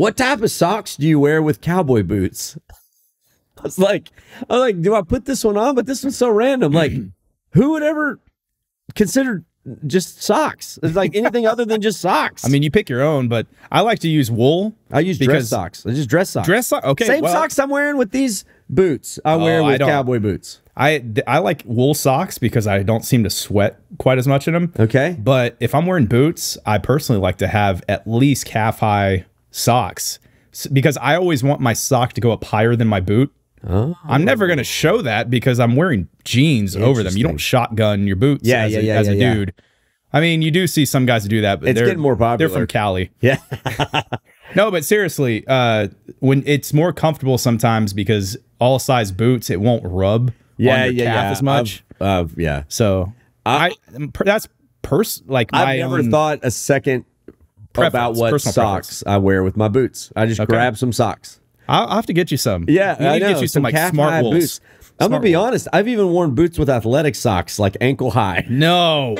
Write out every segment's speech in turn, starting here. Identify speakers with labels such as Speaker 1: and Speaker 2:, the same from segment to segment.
Speaker 1: what type of socks do you wear with cowboy boots? I was like, do I put this one on? But this one's so random. Like, who would ever consider just socks? It's like anything other than just socks.
Speaker 2: I mean, you pick your own, but I like to use wool.
Speaker 1: I use dress socks. I just dress socks.
Speaker 2: Dress socks? Okay.
Speaker 1: Same socks I'm wearing with these boots. I wear with cowboy boots.
Speaker 2: I like wool socks because I don't seem to sweat quite as much in them.
Speaker 1: Okay.
Speaker 2: But if I'm wearing boots, I personally like to have at least calf-high socks because I always want my sock to go up higher than my boot.
Speaker 1: Oh.
Speaker 2: I'm never going to show that because I'm wearing jeans over them. You don't shotgun your boots as a dude. I mean, you do see some guys who do that, but
Speaker 1: it's getting more popular.
Speaker 2: They're from Cali.
Speaker 1: Yeah.
Speaker 2: No, but seriously, when it's more comfortable sometimes because all size boots, it won't rub on your calf as much.
Speaker 1: Yeah.
Speaker 2: So that's like my
Speaker 1: I've never thought a second about what socks I wear with my boots. I just grab some socks.
Speaker 2: I'll have to get you some.
Speaker 1: Yeah,
Speaker 2: I need to get you some like smart wools.
Speaker 1: Boots. I'm gonna be honest. I've even worn boots with athletic socks, like ankle high.
Speaker 2: No.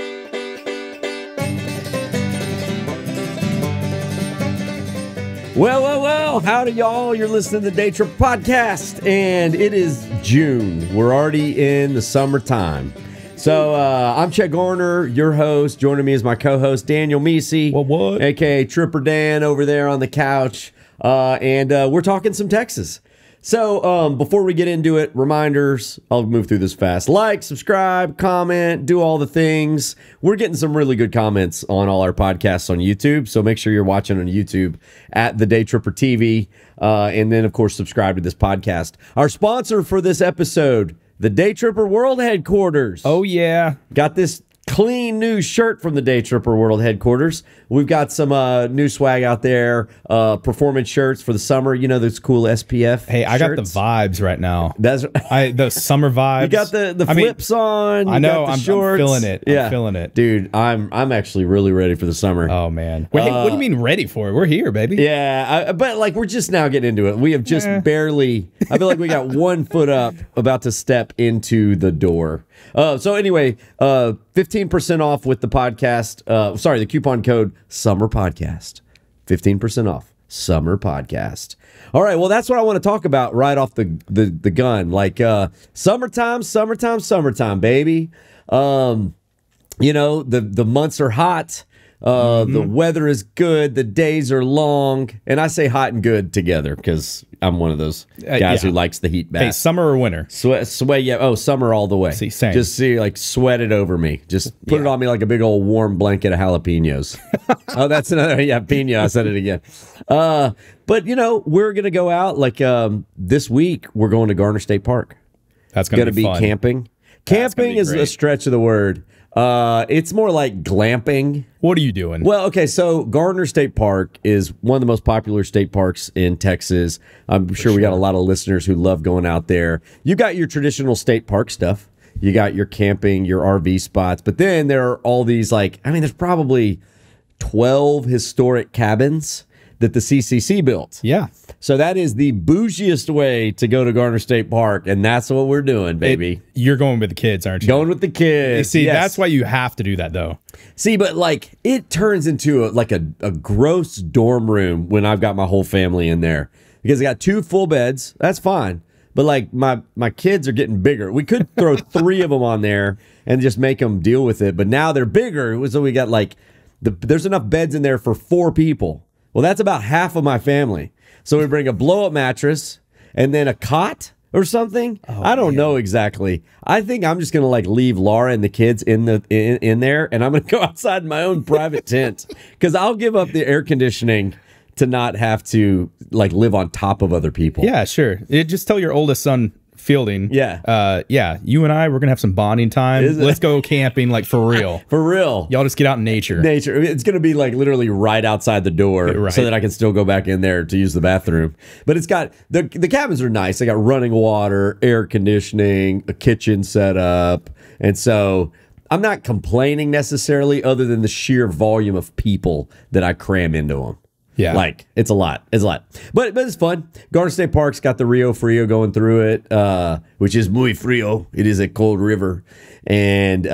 Speaker 1: Well, howdy y'all. You're listening to the Daytripper Podcast, and it is June. We're already in the summertime. So I'm Chet Garner, your host. Joining me is my co-host, Daniel Mecey.
Speaker 2: What?
Speaker 1: A.K.A. Tripper Dan over there on the couch. And we're talking some Texas. So before we get into it, reminders. I'll move through this fast. Like, subscribe, comment, do all the things. We're getting some really good comments on all our podcasts on YouTube. So make sure you're watching on YouTube at the Daytripper TV. And then, of course, subscribe to this podcast. Our sponsor for this episode, the Daytripper World Headquarters.
Speaker 2: Oh, yeah.
Speaker 1: Got this clean new shirt from the Daytripper World Headquarters. We've got some new swag out there, performance shirts for the summer. You know those cool SPF
Speaker 2: Hey, I got
Speaker 1: shirts?
Speaker 2: the vibes right now.
Speaker 1: That's
Speaker 2: the summer vibes.
Speaker 1: You got the flips on. You
Speaker 2: I know.
Speaker 1: got the
Speaker 2: I'm
Speaker 1: shorts.
Speaker 2: feeling it.
Speaker 1: Yeah.
Speaker 2: I'm feeling it.
Speaker 1: Dude, I'm actually really ready for the summer.
Speaker 2: Oh, man. What do you mean ready for it? We're here, baby.
Speaker 1: Yeah, but like we're just now getting into it. We have just barely, I feel like we got 1 foot up, about to step into the door. So anyway, 15% off with the podcast. The coupon code Summer Podcast. 15% off Summer Podcast. All right, well, that's what I want to talk about right off the gun. Like summertime, baby. You know, the months are hot. The weather is good. The days are long. And I say hot and good together because I'm one of those guys who likes the heat bath.
Speaker 2: Hey, summer or winter?
Speaker 1: Sweat, yeah. Oh, summer all the way.
Speaker 2: See, same.
Speaker 1: Just like sweat it over me. Just put it on me like a big old warm blanket of jalapenos. Oh, that's another, pino. I said it again. But, you know, we're going to go out like this week. We're going to Garner State Park.
Speaker 2: That's going to be
Speaker 1: fun. Camping. Camping is a stretch of the word. It's more like glamping.
Speaker 2: What are you doing?
Speaker 1: Well, okay, so Garner State Park is one of the most popular state parks in Texas. I'm sure we got a lot of listeners who love going out there. You got your traditional state park stuff. You got your camping, your RV spots. But then there are all these, there's probably 12 historic cabins that the CCC built.
Speaker 2: Yeah.
Speaker 1: So that is the bougiest way to go to Garner State Park, and that's what we're doing, baby.
Speaker 2: You're going with the kids, aren't you?
Speaker 1: Going with the kids.
Speaker 2: See, that's why you have to do that, though.
Speaker 1: See, but it turns into a gross dorm room when I've got my whole family in there. Because I got 2 full beds. That's fine. But my kids are getting bigger. We could throw 3 of them on there and just make them deal with it. But now they're bigger. So we got there's enough beds in there for 4 people. Well, that's about half of my family. So we bring a blow-up mattress and then a cot or something. Oh, I don't know exactly. I think I'm just gonna leave Laura and the kids in there, and I'm gonna go outside in my own private tent because I'll give up the air conditioning to not have to live on top of other people.
Speaker 2: Yeah, sure. Just tell your oldest son Fielding.
Speaker 1: Yeah.
Speaker 2: You and I, we're gonna have some bonding time. Let's go camping, for real.
Speaker 1: For real.
Speaker 2: Y'all just get out in nature.
Speaker 1: It's gonna be literally right outside the door, so that I can still go back in there to use the bathroom. But it's got the cabins are nice. They got running water, air conditioning, a kitchen set up, and so I'm not complaining necessarily, other than the sheer volume of people that I cram into them.
Speaker 2: Yeah.
Speaker 1: It's a lot. It's a lot. But it's fun. Garner State Park's got the Rio Frio going through it, which is muy frio. It is a cold river. And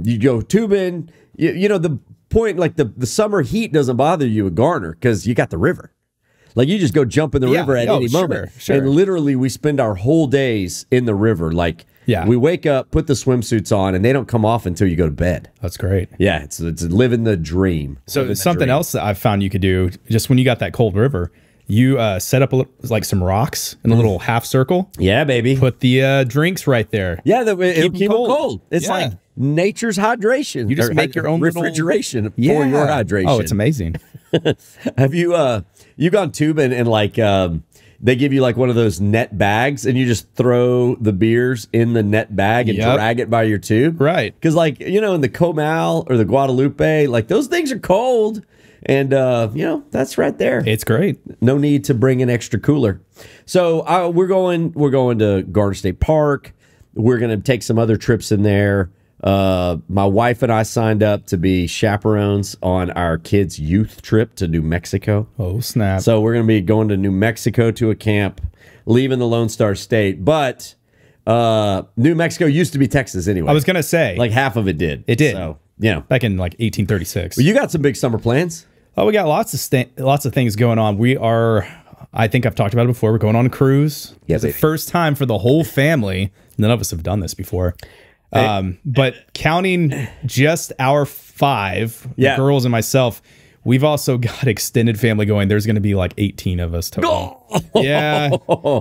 Speaker 1: you go tubing. You know, the point, the summer heat doesn't bother you at Garner because you got the river. Like you just go jump in the river at any moment.
Speaker 2: Sure.
Speaker 1: And literally we spend our whole days in the river. Like we wake up, put the swimsuits on, and they don't come off until you go to bed.
Speaker 2: That's great.
Speaker 1: Yeah, it's living the dream.
Speaker 2: So something else that I've found you could do, just when you got that cold river, you set up like some rocks in a little half circle.
Speaker 1: Yeah, baby.
Speaker 2: Put the drinks right there.
Speaker 1: Yeah, it'll keep them cold. It's like nature's hydration.
Speaker 2: You just make your own
Speaker 1: refrigeration for your hydration.
Speaker 2: Oh, it's amazing.
Speaker 1: Have you gone tubing and like they give you like one of those net bags and you just throw the beers in the net bag and drag it by your tube?
Speaker 2: Right.
Speaker 1: Because like, you know, in the Comal or the Guadalupe, like those things are cold. And, you know, that's right there.
Speaker 2: It's great.
Speaker 1: No need to bring an extra cooler. So we're going to Garner State Park. We're going to take some other trips in there. My wife and I signed up to be chaperones on our kids' youth trip to New Mexico.
Speaker 2: Oh, snap.
Speaker 1: So we're going to be going to New Mexico to a camp, leaving the Lone Star State. But New Mexico used to be Texas anyway.
Speaker 2: I was going to say.
Speaker 1: Like half of it did.
Speaker 2: It did.
Speaker 1: So, you know.
Speaker 2: Back in like 1836.
Speaker 1: Well, you got some big summer plans.
Speaker 2: Oh, we got lots of things going on. We are, I think I've talked about it before, we're going on a cruise.
Speaker 1: Yeah,
Speaker 2: it's the first time for the whole family. None of us have done this before. But counting just our 5, the girls and myself, we've also got extended family going. There's going to be like 18 of us total. Yeah.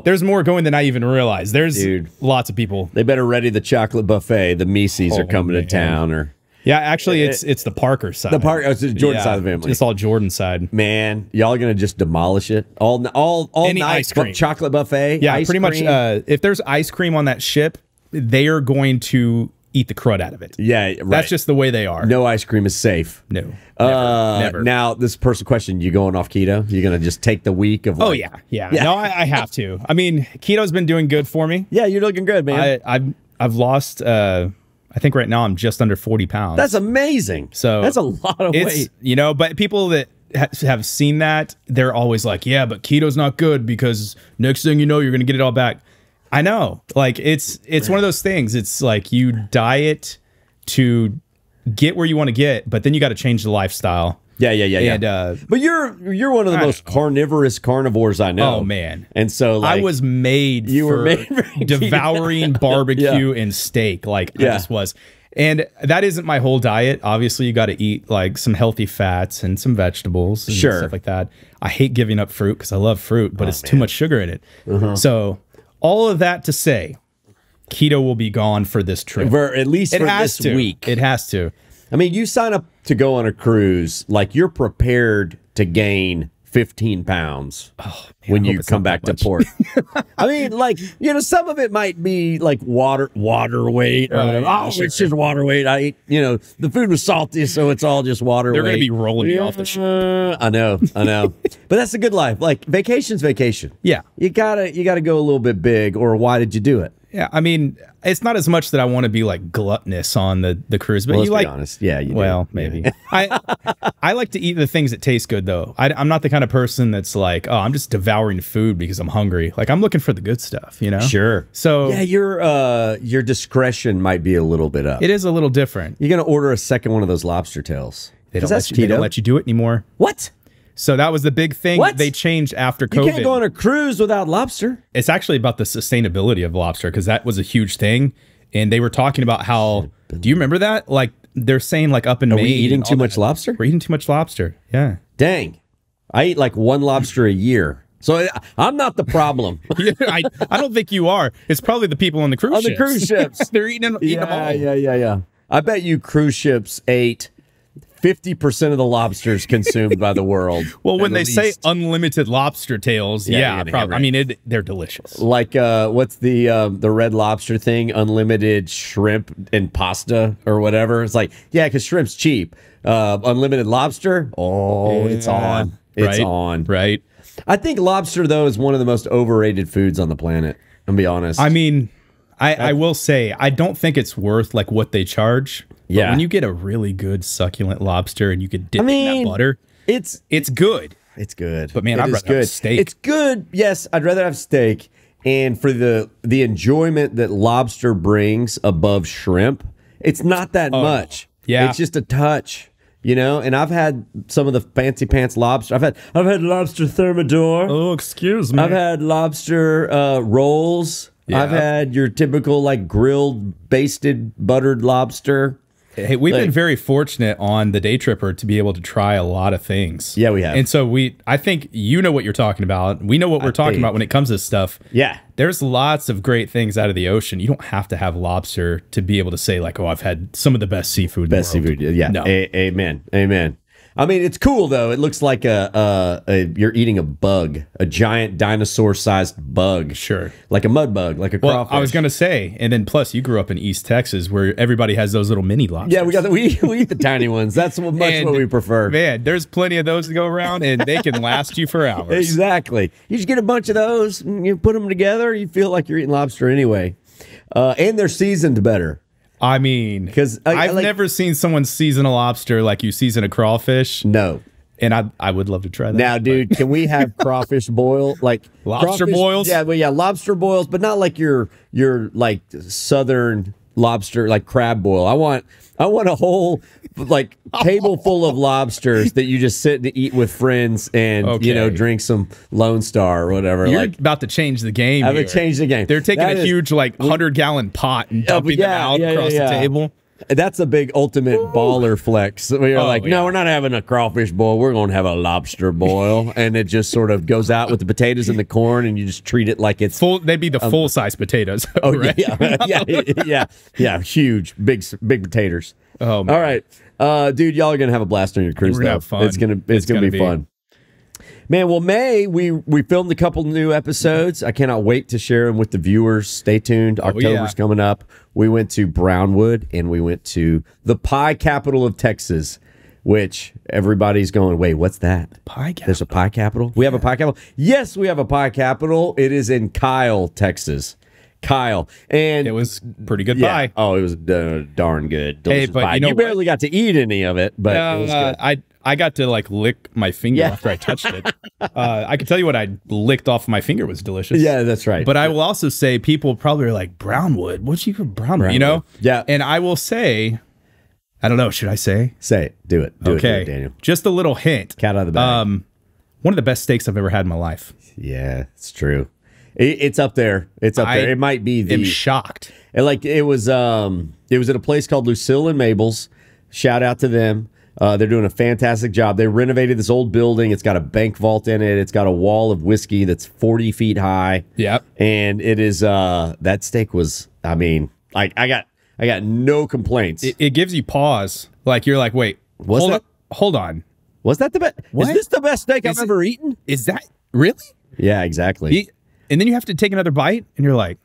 Speaker 2: There's more going than I even realized. There's lots of people.
Speaker 1: They better ready the chocolate buffet. The Meceys are coming to town. Or
Speaker 2: yeah, actually, it's the Parker side.
Speaker 1: It's the Jordan side of the family.
Speaker 2: It's all Jordan side.
Speaker 1: Man, y'all are gonna just demolish it all
Speaker 2: Any
Speaker 1: night.
Speaker 2: Ice cream.
Speaker 1: Chocolate buffet.
Speaker 2: Yeah, pretty much. If there's ice cream on that ship, they are going to eat the crud out of it.
Speaker 1: Yeah, right.
Speaker 2: That's just the way they are.
Speaker 1: No ice cream is safe.
Speaker 2: No, never.
Speaker 1: Now, this personal question: you going off keto? You gonna just take the week of?
Speaker 2: Like, yeah. No, I have to. I mean, keto's been doing good for me.
Speaker 1: Yeah, you're looking good, man.
Speaker 2: I've lost. I think right now I'm just under 40 pounds.
Speaker 1: That's amazing.
Speaker 2: So
Speaker 1: that's a lot of weight.
Speaker 2: You know, but people that have seen that, they're always like, yeah, but keto's not good because next thing you know, you're going to get it all back. I know. Like, it's one of those things. It's like you diet to get where you want to get, but then you got to change the lifestyle.
Speaker 1: Yeah.
Speaker 2: And,
Speaker 1: but you're one of the most carnivorous carnivores I know.
Speaker 2: Oh man!
Speaker 1: And so like,
Speaker 2: I was made. You were made for devouring barbecue and steak. Like I just was, and that isn't my whole diet. Obviously, you got to eat like some healthy fats and some vegetables and stuff like that. I hate giving up fruit because I love fruit, but it's too much sugar in it. So all of that to say, keto will be gone for this trip.
Speaker 1: At least for this week.
Speaker 2: It has to.
Speaker 1: I mean, you sign up to go on a cruise, like you're prepared to gain 15 pounds when you come back to port. I mean, like, you know, some of it might be like water weight. It's just water weight. The food was salty, so it's all just water weight.
Speaker 2: They're going to be rolling me off the ship.
Speaker 1: I know. But that's a good life. Like, vacation's vacation.
Speaker 2: Yeah.
Speaker 1: You gotta go a little bit big, or why did you do it?
Speaker 2: Yeah, I mean, it's not as much that I want to be like gluttonous on the cruise, but
Speaker 1: let's be honest. Yeah, you do.
Speaker 2: Well, maybe. I like to eat the things that taste good, though. I'm not the kind of person that's like, oh, I'm just devouring food because I'm hungry. Like, I'm looking for the good stuff, you know?
Speaker 1: Sure.
Speaker 2: So
Speaker 1: yeah, your discretion might be a little bit up.
Speaker 2: It is a little different.
Speaker 1: You're gonna order a second one of those lobster tails.
Speaker 2: They don't let you do it anymore.
Speaker 1: What?
Speaker 2: So that was the big thing they changed after COVID.
Speaker 1: You can't go on a cruise without lobster.
Speaker 2: It's actually about the sustainability of lobster because that was a huge thing. And they were talking about how, do you remember that? Like they're saying like up in Maine.
Speaker 1: Are we eating too much lobster?
Speaker 2: We're eating too much lobster. Yeah.
Speaker 1: Dang. I eat like 1 lobster a year. So I'm not the problem.
Speaker 2: I don't think you are. It's probably the people on the cruise ships.
Speaker 1: On the cruise ships.
Speaker 2: They're eating them all.
Speaker 1: Yeah. I bet you cruise ships ate 50% of the lobsters consumed by the world.
Speaker 2: Well, when they say unlimited lobster tails, probably. I mean, they're delicious.
Speaker 1: Like, what's the Red Lobster thing? Unlimited shrimp and pasta or whatever. It's like, yeah, because shrimp's cheap. Unlimited lobster. Oh, it's on. It's on.
Speaker 2: Right.
Speaker 1: I think lobster though is one of the most overrated foods on the planet. I'm gonna be honest.
Speaker 2: I mean, I will say I don't think it's worth like what they charge. But when you get a really good succulent lobster and you could dip it in that butter, it's good.
Speaker 1: It's good.
Speaker 2: But man, I'd rather have steak.
Speaker 1: It's good. Yes, I'd rather have steak. And for the enjoyment that lobster brings above shrimp, it's not that much.
Speaker 2: Yeah.
Speaker 1: It's just a touch. You know, and I've had some of the fancy pants lobster. I've had lobster thermidor.
Speaker 2: Oh, excuse me.
Speaker 1: I've had lobster rolls. Yeah. I've had your typical like grilled, basted, buttered lobster.
Speaker 2: Hey, we've been very fortunate on the Daytripper to be able to try a lot of things.
Speaker 1: Yeah, we have.
Speaker 2: And so I think you know what you're talking about. We know what we're talking about when it comes to stuff.
Speaker 1: Yeah.
Speaker 2: There's lots of great things out of the ocean. You don't have to have lobster to be able to say like, oh, I've had some of the best seafood in the world.
Speaker 1: Seafood, yeah.
Speaker 2: No.
Speaker 1: Amen. Amen. I mean, it's cool though. It looks like you're eating a bug, a giant dinosaur-sized bug.
Speaker 2: Sure,
Speaker 1: like a mud bug, like a crawfish.
Speaker 2: I was gonna say, and then plus you grew up in East Texas, where everybody has those little mini lobsters.
Speaker 1: Yeah, we eat the tiny ones. That's what we prefer.
Speaker 2: Man, there's plenty of those to go around, and they can last you for hours.
Speaker 1: Exactly. You just get a bunch of those, and you put them together. You feel like you're eating lobster anyway, and they're seasoned better.
Speaker 2: I mean, because I've never seen someone season a lobster like you season a crawfish.
Speaker 1: No.
Speaker 2: And I would love to try that.
Speaker 1: Now, dude, can we have crawfish boil? Like
Speaker 2: lobster boils?
Speaker 1: Yeah, well, yeah, lobster boils, but not like your like southern lobster, like crab boil. I want a whole like table full of lobsters that you just sit and eat with friends and drink some Lone Star or whatever.
Speaker 2: You're about to change the game.
Speaker 1: I'm gonna change the game.
Speaker 2: They're taking a huge like 100-gallon pot and dumping them out across the table.
Speaker 1: That's a big ultimate baller flex. We're like, no, we're not having a crawfish boil. We're going to have a lobster boil. And it just sort of goes out with the potatoes and the corn, and you just treat it like it's
Speaker 2: full. They'd be the full-size potatoes.
Speaker 1: Oh,
Speaker 2: right?
Speaker 1: yeah, huge, big potatoes.
Speaker 2: Oh, man.
Speaker 1: All right, dude, y'all are gonna have a blast on your cruise.
Speaker 2: We're gonna have fun.
Speaker 1: It's gonna be fun. Man, well, May, we filmed a couple new episodes. I cannot wait to share them with the viewers. Stay tuned. October's coming up. We went to Brownwood, and we went to the pie capital of Texas, which everybody's going, wait, what's that?
Speaker 2: Pie capital?
Speaker 1: There's a pie capital? We have a pie capital? Yes, we have a pie capital. It is in Kyle, Texas. Kyle. And
Speaker 2: it was pretty good pie.
Speaker 1: Oh, it was darn good. Delicious
Speaker 2: but
Speaker 1: pie. You barely got to eat any of it, but it was good.
Speaker 2: I got to like lick my finger after I touched it. I can tell you what I licked off my finger was delicious.
Speaker 1: Yeah, that's right.
Speaker 2: But I will also say people probably are like, Brownwood? What's you call Brownwood? You know?
Speaker 1: Yeah.
Speaker 2: And I will say, I don't know, should I say?
Speaker 1: Say it. Do it. Do it, Daniel.
Speaker 2: Just a little hint.
Speaker 1: Cat out of the bag.
Speaker 2: One of the best steaks I've ever had in my life.
Speaker 1: Yeah, it's true. It's up there. It's up there. It might be the.
Speaker 2: I'm shocked.
Speaker 1: And like it was at a place called Lucille and Mabel's. Shout out to them. They're doing a fantastic job. They renovated this old building. It's got a bank vault in it. It's got a wall of whiskey that's 40 feet high.
Speaker 2: Yep.
Speaker 1: And it is that steak was. I mean, like I got no complaints.
Speaker 2: It gives you pause. Like you're like, wait, hold on.
Speaker 1: Was that the best? Is this the best steak I've ever eaten?
Speaker 2: Is that really?
Speaker 1: Yeah, exactly.
Speaker 2: And then you have to take another bite, and you're like,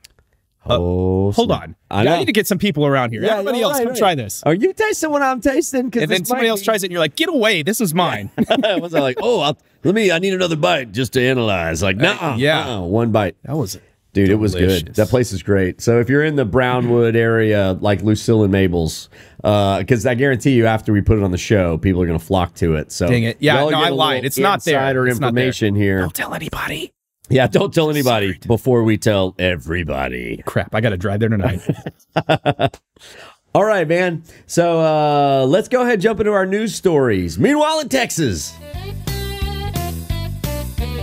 Speaker 2: hold on. I need to get some people around here. Everybody else, come try this.
Speaker 1: Are you tasting what I'm tasting?
Speaker 2: And then somebody else tries it, and you're like, get away. This is mine.
Speaker 1: Was I like, I need another bite just to analyze. Like, one bite.
Speaker 2: That was
Speaker 1: Dude, delicious. It was good. That place is great. So if you're in the Brownwood area, like Lucille and Mabel's, because I guarantee you after we put it on the show, people are going to flock to it. So
Speaker 2: dang it. Yeah, no, I lied. It's not there.
Speaker 1: Insider information here.
Speaker 2: Don't tell anybody.
Speaker 1: Yeah, don't tell anybody before we tell everybody.
Speaker 2: Crap, I got to drive there tonight.
Speaker 1: All right, man. So let's go ahead and jump into our news stories. Meanwhile in Texas.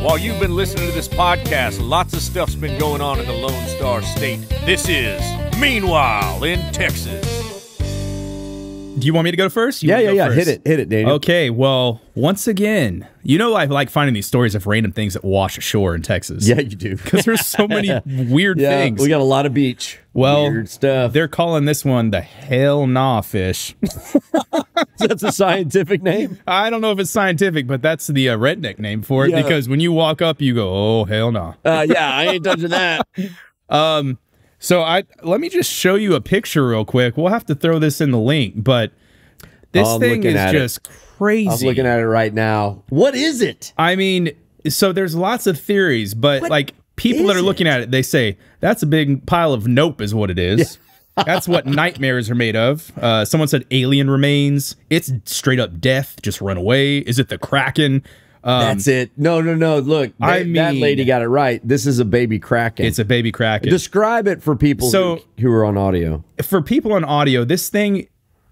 Speaker 3: While you've been listening to this podcast, lots of stuff's been going on in the Lone Star State. This is Meanwhile in Texas.
Speaker 2: Do you want me to go first?
Speaker 1: Yeah. Hit it, Daniel.
Speaker 2: Okay, well, once again, you know I like finding these stories of random things that wash ashore in Texas.
Speaker 1: Yeah, you do.
Speaker 2: Because there's so many weird things.
Speaker 1: We got a lot of beach.
Speaker 2: Well,
Speaker 1: weird stuff.
Speaker 2: They're calling this one the hell nah fish.
Speaker 1: That's a scientific name?
Speaker 2: I don't know if it's scientific, but that's the redneck name for it. Yeah. Because when you walk up, you go, oh, hell nah.
Speaker 1: Yeah, I ain't touching that.
Speaker 2: So let me just show you a picture real quick. We'll have to throw this in the link, but this thing is just crazy.
Speaker 1: I'm looking at it right now. What is it?
Speaker 2: I mean, so there's lots of theories, but like people that are looking at it, they say that's a big pile of nope is what it is. Yeah. That's what nightmares are made of. Someone said alien remains. It's straight up death. Just run away. Is it the Kraken?
Speaker 1: That's it. No. Look, that lady got it right. This is a baby Kraken.
Speaker 2: It's a baby Kraken.
Speaker 1: Describe it for people who are on audio.
Speaker 2: For people on audio, this thing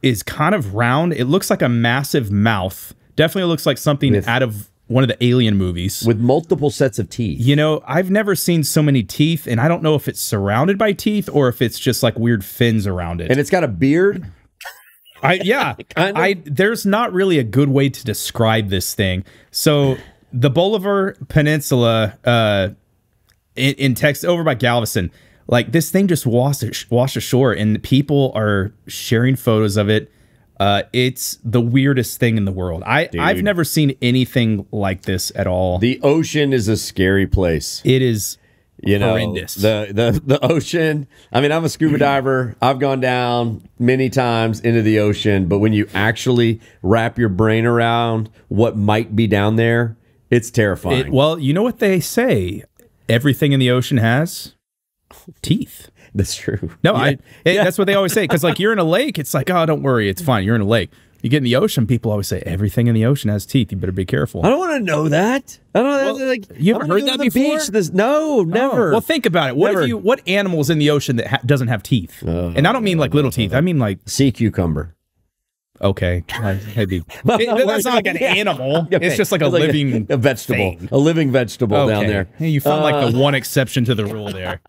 Speaker 2: is kind of round. It looks like a massive mouth. Definitely looks like something out of one of the Alien movies.
Speaker 1: With multiple sets of teeth.
Speaker 2: You know, I've never seen so many teeth, and I don't know if it's surrounded by teeth or if it's just like weird fins around it.
Speaker 1: And it's got a beard.
Speaker 2: There's not really a good way to describe this thing. So the Bolivar Peninsula in Texas, over by Galveston, like this thing just washed ashore, and people are sharing photos of it. It's the weirdest thing in the world. I've never seen anything like this at all.
Speaker 1: The ocean is a scary place.
Speaker 2: It is, horrendous.
Speaker 1: The ocean. I mean, I'm a scuba diver. I've gone down many times into the ocean, but when you actually wrap your brain around what might be down there, it's terrifying.
Speaker 2: Well, you know what they say? Everything in the ocean has teeth.
Speaker 1: That's true.
Speaker 2: No, that's what they always say. Because like you're in a lake, it's like, oh, don't worry, it's fine. You're in a lake. You get in the ocean, people always say everything in the ocean has teeth. You better be careful.
Speaker 1: I don't want to know that. I don't
Speaker 2: you ever heard that before?
Speaker 1: No, never.
Speaker 2: Well, think about it. What animals in the ocean that doesn't have teeth? And I don't mean like little teeth. I mean like
Speaker 1: sea cucumber.
Speaker 2: Okay, maybe that's not like an animal. Okay. It's just like a living
Speaker 1: vegetable,
Speaker 2: thing.
Speaker 1: A living vegetable down there.
Speaker 2: Hey, you found like the one exception to the rule there.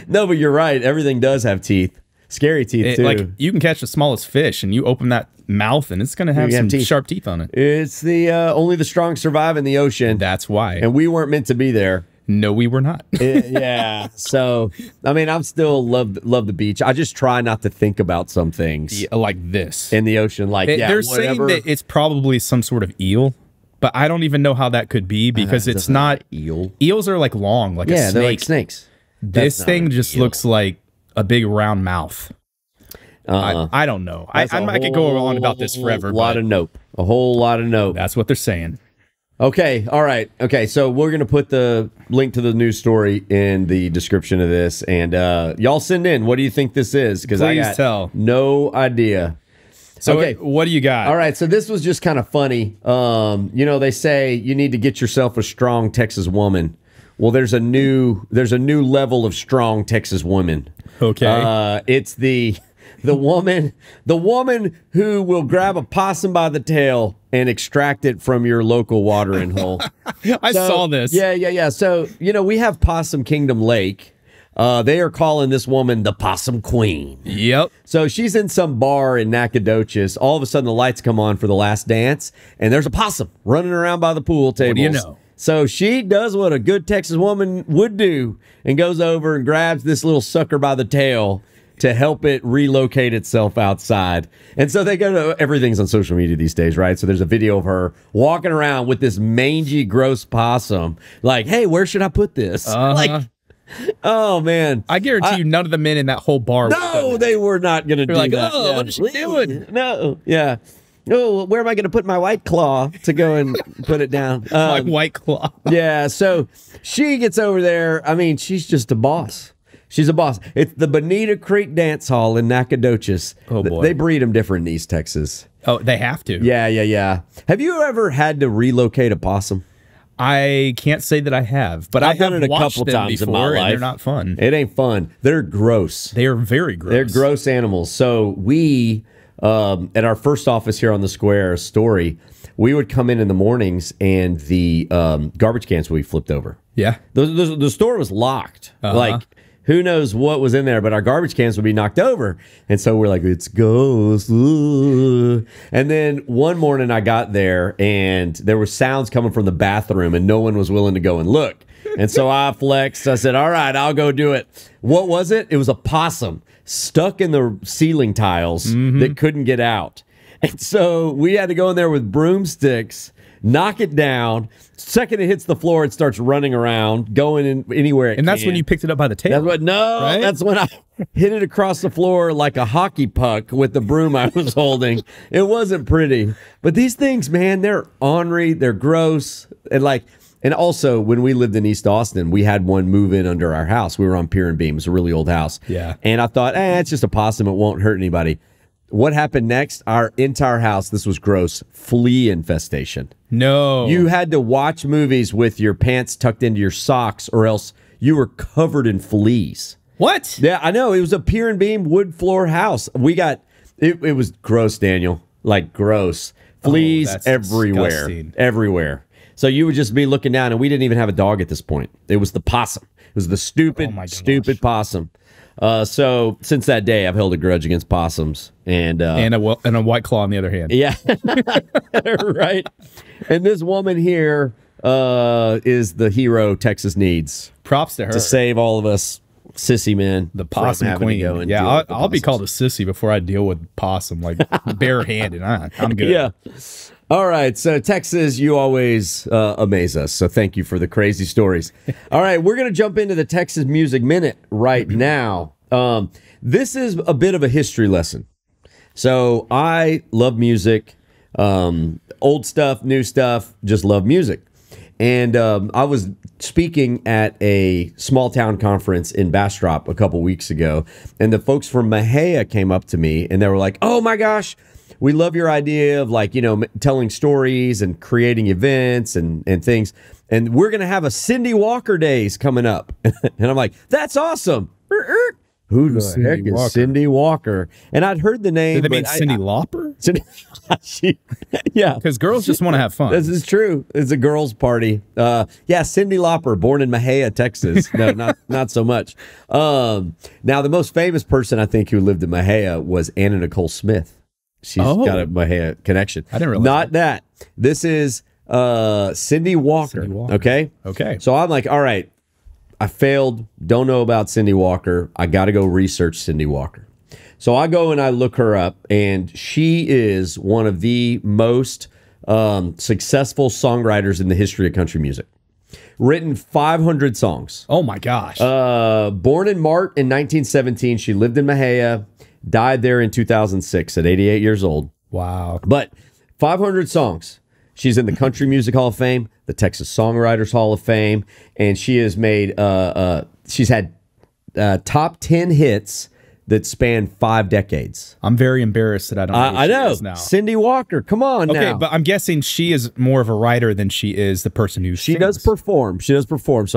Speaker 1: No, but you're right. Everything does have teeth. Scary teeth too.
Speaker 2: Like you can catch the smallest fish, and you open that mouth, and it's going to have some sharp teeth on it.
Speaker 1: It's the only the strong survive in the ocean.
Speaker 2: That's why.
Speaker 1: And we weren't meant to be there.
Speaker 2: No, we were not.
Speaker 1: Yeah. So, I mean, I'm still love the beach. I just try not to think about some things
Speaker 2: like this
Speaker 1: in the ocean. Like,
Speaker 2: they're saying that it's probably some sort of eel, but I don't even know how that could be because it's not
Speaker 1: eel.
Speaker 2: Eels are like long, like a snake.
Speaker 1: They're like snakes.
Speaker 2: This thing just looks like a big round mouth. I don't know. I could go on about this forever.
Speaker 1: A whole lot of nope.
Speaker 2: That's what they're saying.
Speaker 1: Okay, all right. Okay, so we're going to put the link to the news story in the description of this, and y'all send in. What do you think this is? Because I got no idea.
Speaker 2: So what do you got?
Speaker 1: All right, so this was just kind of funny. You know, they say you need to get yourself a strong Texas woman. Well, there's a new level of strong Texas women.
Speaker 2: Okay.
Speaker 1: It's the woman who will grab a possum by the tail and extract it from your local watering hole.
Speaker 2: I saw this.
Speaker 1: Yeah. So, you know, we have Possum Kingdom Lake. They are calling this woman the Possum Queen.
Speaker 2: Yep.
Speaker 1: So she's in some bar in Nacogdoches. All of a sudden, the lights come on for the last dance, and there's a possum running around by the pool tables.
Speaker 2: What do you know?
Speaker 1: So she does what a good Texas woman would do and goes over and grabs this little sucker by the tail to help it relocate itself outside. And so they go to, everything's on social media these days, right? So there's a video of her walking around with this mangy, gross possum. Like, hey, where should I put this? Like, oh, man.
Speaker 2: I guarantee you none of the men in that whole bar.
Speaker 1: No, they were not going to do
Speaker 2: like,
Speaker 1: that.
Speaker 2: Oh, what is she doing?
Speaker 1: No, yeah. Oh, where am I going to put my white claw to go and put it down?
Speaker 2: My white claw.
Speaker 1: Yeah, so she gets over there. I mean, she's just a boss. She's a boss. It's the Bonita Creek Dance Hall in Nacogdoches.
Speaker 2: Oh, boy.
Speaker 1: They breed them different in East Texas.
Speaker 2: Oh, they have to.
Speaker 1: Yeah. Have you ever had to relocate a possum?
Speaker 2: I can't say that I have, but
Speaker 1: I've done it a couple times in my life.
Speaker 2: And they're not fun.
Speaker 1: It ain't fun. They're gross.
Speaker 2: They are very gross.
Speaker 1: They're gross animals. So we, at our first office here on the square, Story, we would come in the mornings and the garbage cans would be flipped over.
Speaker 2: Yeah.
Speaker 1: The store was locked. Like, who knows what was in there, but our garbage cans would be knocked over. And so we're like, it's ghosts. Ooh. And then one morning I got there and there were sounds coming from the bathroom and no one was willing to go and look. And so I flexed. I said, all right, I'll go do it. What was it? It was a possum stuck in the ceiling tiles that couldn't get out. And so we had to go in there with broomsticks, knock it down. Second it hits the floor, it starts running around, going in anywhere it can.
Speaker 2: And that's when you picked it up by the tail.
Speaker 1: That's when I hit it across the floor like a hockey puck with the broom I was holding. It wasn't pretty. But these things, man, they're ornery, they're gross. And also, when we lived in East Austin, we had one move in under our house. We were on Pier and Beam. It's a really old house.
Speaker 2: Yeah.
Speaker 1: And I thought, it's just a possum. It won't hurt anybody. What happened next? Our entire house, this was gross, flea infestation.
Speaker 2: No.
Speaker 1: You had to watch movies with your pants tucked into your socks or else you were covered in fleas.
Speaker 2: What?
Speaker 1: Yeah, I know. It was a Pier and Beam wood floor house. We got It was gross, Daniel. Like gross. Fleas everywhere.
Speaker 2: Disgusting.
Speaker 1: Everywhere. So you would just be looking down, and we didn't even have a dog at this point. It was the possum. It was the stupid possum. So since that day, I've held a grudge against possums. And
Speaker 2: a White Claw on the other hand.
Speaker 1: Yeah. Right. And this woman here is the hero Texas needs.
Speaker 2: Props to her.
Speaker 1: To save all of us sissy men.
Speaker 2: The Possum Queen. Yeah, I'll be called a sissy before I deal with possum, like barehanded. I'm good.
Speaker 1: Yeah. All right. So, Texas, you always amaze us. So, thank you for the crazy stories. All right. We're going to jump into the Texas Music Minute right now. This is a bit of a history lesson. So, I love music, old stuff, new stuff, just love music. And I was speaking at a small town conference in Bastrop a couple weeks ago, and the folks from Mexey came up to me, and they were like, "Oh my gosh, we love your idea of telling stories and creating events and things, and we're gonna have a Cindy Walker Days coming up." And I'm like, "That's awesome." Who the heck is Cindy Walker? And I'd heard the name.
Speaker 2: Did they mean Cindy Lauper?
Speaker 1: Yeah.
Speaker 2: Because girls just want to have fun.
Speaker 1: This is true. It's a girls' party. Yeah, Cindy Lauper, born in Mexey, Texas. No, not so much. Now, the most famous person I think who lived in Mexey was Anna Nicole Smith. She's got a Mexey connection.
Speaker 2: I didn't realize
Speaker 1: Not that. This is Cindy Walker.
Speaker 2: Cindy Walker.
Speaker 1: Okay. So I'm like, all right. I failed, don't know about Cindy Walker. I got to go research Cindy Walker. So I go and I look her up, and she is one of the most successful songwriters in the history of country music. Written 500 songs.
Speaker 2: Oh, my gosh.
Speaker 1: Born in Mart in 1917. She lived in Mexey, died there in 2006 at 88 years old.
Speaker 2: Wow.
Speaker 1: But 500 songs. She's in the Country Music Hall of Fame, the Texas Songwriters Hall of Fame, and she has made she's had top 10 hits that span 5 decades.
Speaker 2: I'm very embarrassed that I don't know who
Speaker 1: I know.
Speaker 2: she is now.
Speaker 1: Cindy Walker, come on now.
Speaker 2: Okay, but I'm guessing she is more of a writer than she is the person who
Speaker 1: She
Speaker 2: sings.
Speaker 1: does perform. So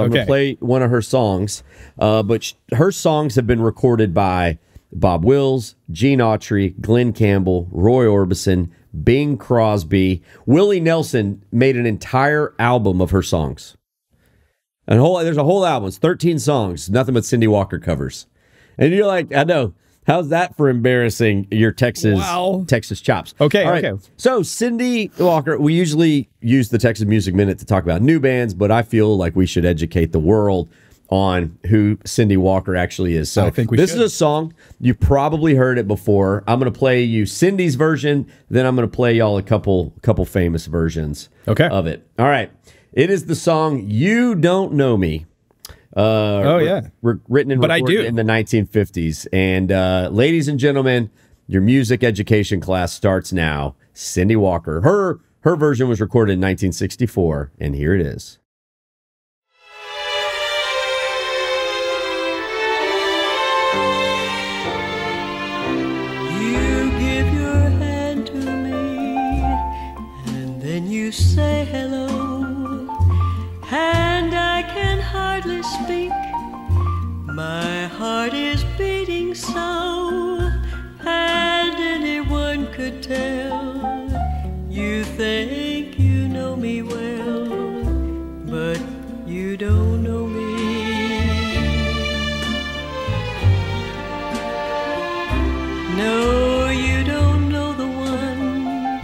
Speaker 1: I'm going to play one of her songs. But her songs have been recorded by Bob Wills, Gene Autry, Glenn Campbell, Roy Orbison, Bing Crosby. Willie Nelson made an entire album of her songs. There's a whole album. It's 13 songs, nothing but Cindy Walker covers. And you're like, I know. How's that for embarrassing your Texas chops?
Speaker 2: Okay,
Speaker 1: all right.
Speaker 2: okay.
Speaker 1: So Cindy Walker, we usually use the Texas Music Minute to talk about new bands, but I feel like we should educate the world on who Cindy Walker actually is. So
Speaker 2: I think
Speaker 1: this is a song. You probably heard it before. I'm going to play you Cindy's version, then I'm going to play y'all a couple famous versions of it. All right. It is the song You Don't Know Me. Written and recorded in the 1950s. And ladies and gentlemen, your music education class starts now. Cindy Walker. Her version was recorded in 1964, and here it is.
Speaker 4: You say hello, and I can hardly speak. My heart is beating so, and anyone could tell. You think you know me well, but you don't know me. No, you don't know the one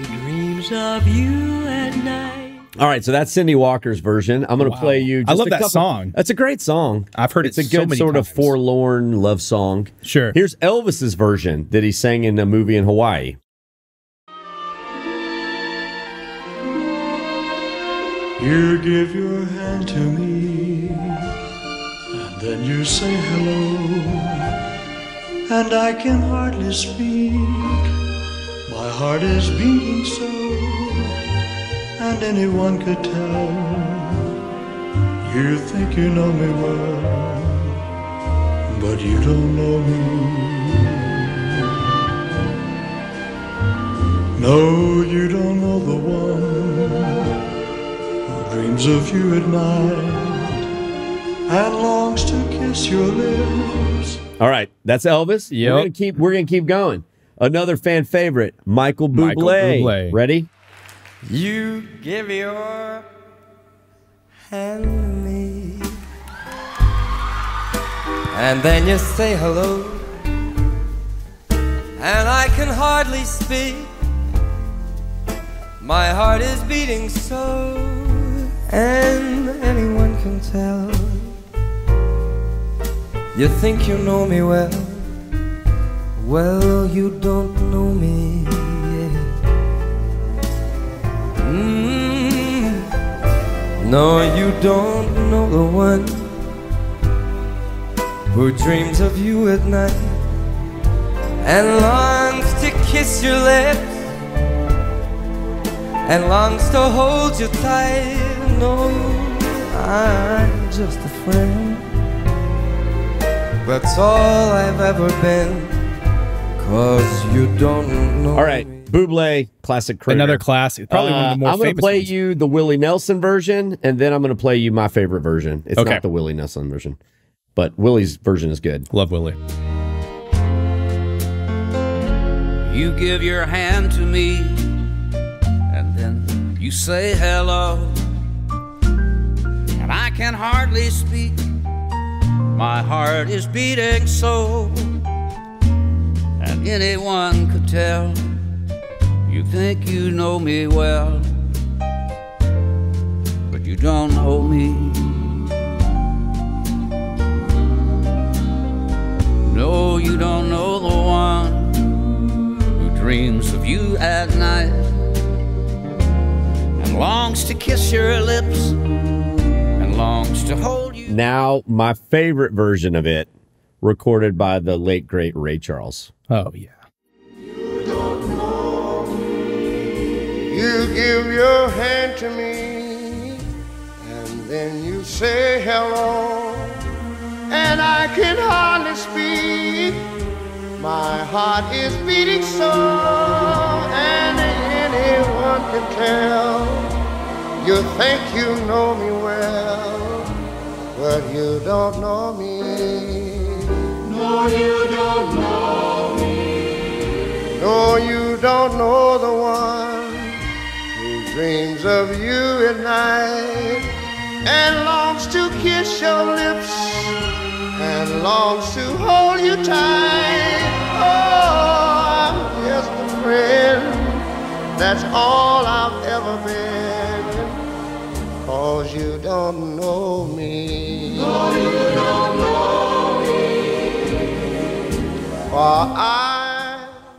Speaker 4: who dreams of you at night.
Speaker 1: All right, so that's Cindy Walker's version. I'm going to play you just
Speaker 2: I love that song.
Speaker 1: That's a great song.
Speaker 2: I've heard
Speaker 1: it's a good sort of forlorn love song.
Speaker 2: Sure.
Speaker 1: Here's Elvis's version that he sang in a movie in Hawaii.
Speaker 5: You give your hand to me, and then you say hello, and I can hardly speak. My heart is beating so, and anyone could tell. You think you know me well, but you don't know me. No, you don't know the one dreams of you at night and longs to kiss your lips.
Speaker 1: All right, that's Elvis.
Speaker 2: Yep.
Speaker 1: We're gonna keep going. Another fan favorite, Michael Bublé. Ready?
Speaker 6: You give your hand to me, and then you say hello, and I can hardly speak. My heart is beating so, and anyone can tell. You think you know me well, well, you don't know me yet. No, you don't know the one who dreams of you at night and longs to kiss your lips and longs to hold you tight. No, I'm just a friend. That's all I've ever been, 'cause you don't know.
Speaker 1: All right, Bublé, classic Critter.
Speaker 2: Another classic. Probably one of the more famous
Speaker 1: I'm going to play
Speaker 2: ones.
Speaker 1: you the Willie Nelson version, and then I'm going to play you my favorite version. It's
Speaker 2: Okay.
Speaker 1: not the Willie Nelson version, but Willie's version is good.
Speaker 2: Love Willie.
Speaker 7: You give your hand to me, and then you say hello, and I can hardly speak. My heart is beating so, and anyone could tell. You think you know me well, but you don't know me. No, you don't know the one who dreams of you at night and longs to kiss your lips and longs to hold you.
Speaker 1: Now, my favorite version of it, recorded by the late, great Ray Charles.
Speaker 2: Oh, yeah.
Speaker 8: You give your hand to me, and then you say hello, and I can hardly speak. My heart is beating so, and anyone can tell. You think you know me well, but you don't know me. No, you don't know me. No, you don't know the one who dreams of you at night and longs to kiss your lips and longs to hold you tight. Oh, I'm just a friend, that's all I've ever been, 'cause you don't know me. No, you don't know me. For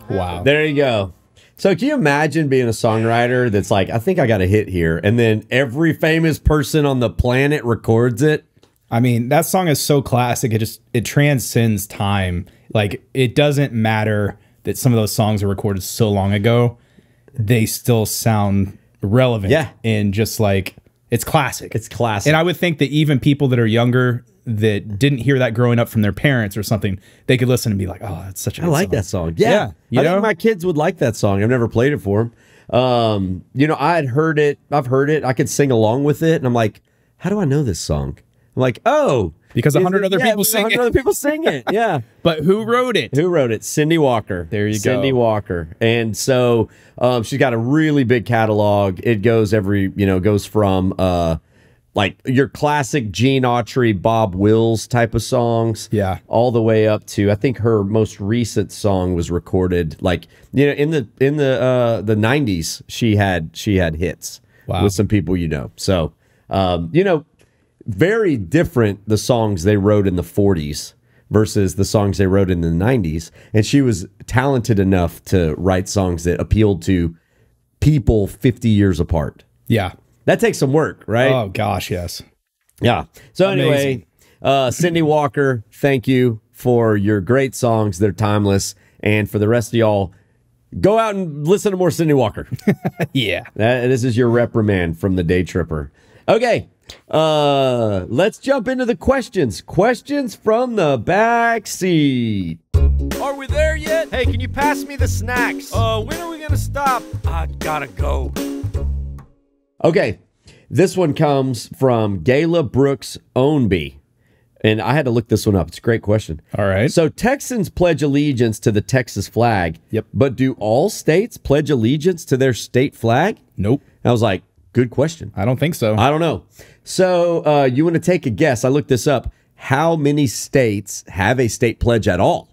Speaker 2: Wow.
Speaker 1: There you go. So can you imagine being a songwriter that's like, I think I got a hit here, and then every famous person on the planet records it?
Speaker 2: I mean, that song is so classic. It transcends time. Like, it doesn't matter that some of those songs are recorded so long ago. They still sound relevant.
Speaker 1: Yeah.
Speaker 2: And just like, it's classic.
Speaker 1: It's classic.
Speaker 2: And I would think that even people that are younger that didn't hear that growing up from their parents or something, they could listen and be like, oh, that's such a good
Speaker 1: I like
Speaker 2: song.
Speaker 1: that song. Yeah.
Speaker 2: You
Speaker 1: I
Speaker 2: know?
Speaker 1: think my kids would like that song. I've never played it for them. You know, I had heard it. I've heard it. I could sing along with it. And I'm like, how do I know this song? I'm like, oh.
Speaker 2: Because 100 other people sing it.
Speaker 1: 100 other people sing it. Yeah.
Speaker 2: But who wrote it?
Speaker 1: Who wrote it? Cindy Walker.
Speaker 2: There you go.
Speaker 1: Cindy Walker. And so she's got a really big catalog. It goes goes from like your classic Gene Autry, Bob Wills type of songs.
Speaker 2: Yeah.
Speaker 1: All the way up to, I think her most recent song was recorded like, in the 90s, she had hits with some people, So, very different the songs they wrote in the 40s versus the songs they wrote in the 90s. And she was talented enough to write songs that appealed to people 50 years apart.
Speaker 2: Yeah.
Speaker 1: That takes some work, right?
Speaker 2: Oh, gosh, yes.
Speaker 1: Yeah. So anyway, Cindy Walker, thank you for your great songs. They're timeless. And for the rest of y'all, go out and listen to more Cindy Walker.
Speaker 2: Yeah.
Speaker 1: This is your reprimand from the Daytripper. Okay. Let's jump into the questions. Questions from the back seat.
Speaker 3: Are we there yet?
Speaker 9: Hey, can you pass me the snacks?
Speaker 3: When are we gonna stop? I gotta go.
Speaker 1: Okay, this one comes from Gayla Brooks Ownby. And I had to look this one up. It's a great question.
Speaker 2: All right.
Speaker 1: So Texans pledge allegiance to the Texas flag.
Speaker 2: Yep.
Speaker 1: But do all states pledge allegiance to their state flag?
Speaker 2: Nope.
Speaker 1: I was like, good question.
Speaker 2: I don't think so.
Speaker 1: I don't know. So you want to take a guess? I looked this up. How many states have a state pledge at all?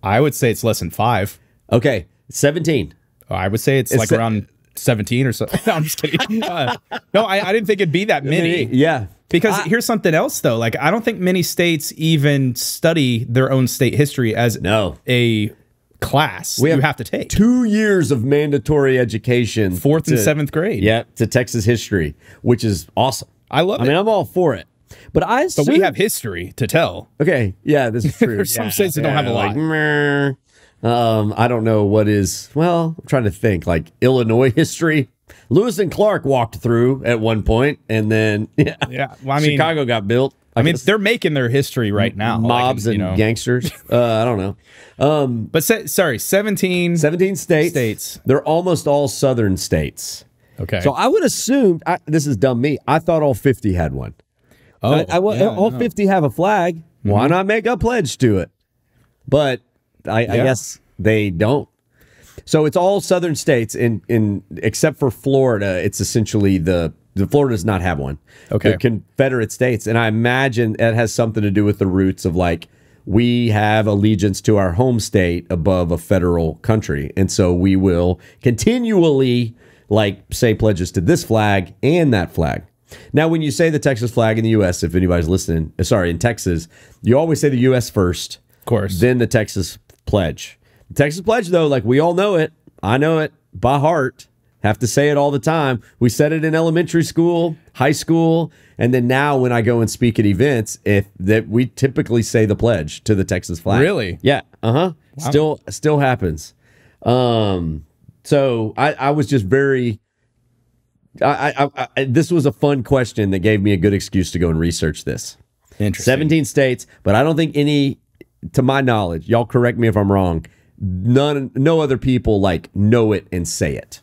Speaker 2: I would say it's less than 5.
Speaker 1: Okay, 17.
Speaker 2: I would say it's like around 17 or so. No, I'm just kidding. No, I didn't think it'd be that many.
Speaker 1: Yeah.
Speaker 2: Because here's something else, though. Like, I don't think many states even study their own state history as a class you have to take.
Speaker 1: 2 years of mandatory education.
Speaker 2: 4th and 7th grade.
Speaker 1: Yeah, to Texas history, which is awesome.
Speaker 2: I love it.
Speaker 1: I mean, I'm all for it. But
Speaker 2: we have history to tell.
Speaker 1: Okay, yeah, this is true.
Speaker 2: There's some states that don't have a lot.
Speaker 1: Like, I don't know what is, well, I'm trying to think, like Illinois history. Lewis and Clark walked through at one point, and then
Speaker 2: well, I mean,
Speaker 1: Chicago got built.
Speaker 2: I mean, they're making their history right now.
Speaker 1: Mobs and gangsters. I don't know.
Speaker 2: But sorry, 17 states.
Speaker 1: They're almost all southern states.
Speaker 2: Okay.
Speaker 1: So I would assume, this is dumb me, I thought all 50 had one. All 50 have a flag. Why not make a pledge to it? But I guess they don't. So it's all southern states, in except for Florida. It's essentially the Florida does not have one.
Speaker 2: Okay,
Speaker 1: the Confederate states, and I imagine it has something to do with the roots of like we have allegiance to our home state above a federal country, and so we will continually like say pledges to this flag and that flag. Now, when you say the Texas flag in the U.S., if anybody's listening, in Texas, you always say the U.S. first,
Speaker 2: of course,
Speaker 1: then the Texas pledge. The Texas pledge, though, like we all know it. I know it by heart. Have to say it all the time. We said it in elementary school, high school, and then now when I go and speak at events, we typically say the pledge to the Texas flag.
Speaker 2: Really?
Speaker 1: Yeah. Wow. Still happens. So I was just very. This was a fun question that gave me a good excuse to go and research this.
Speaker 2: Interesting.
Speaker 1: 17 states, but I don't think any, to my knowledge, y'all correct me if I'm wrong, no other people like know it and say it.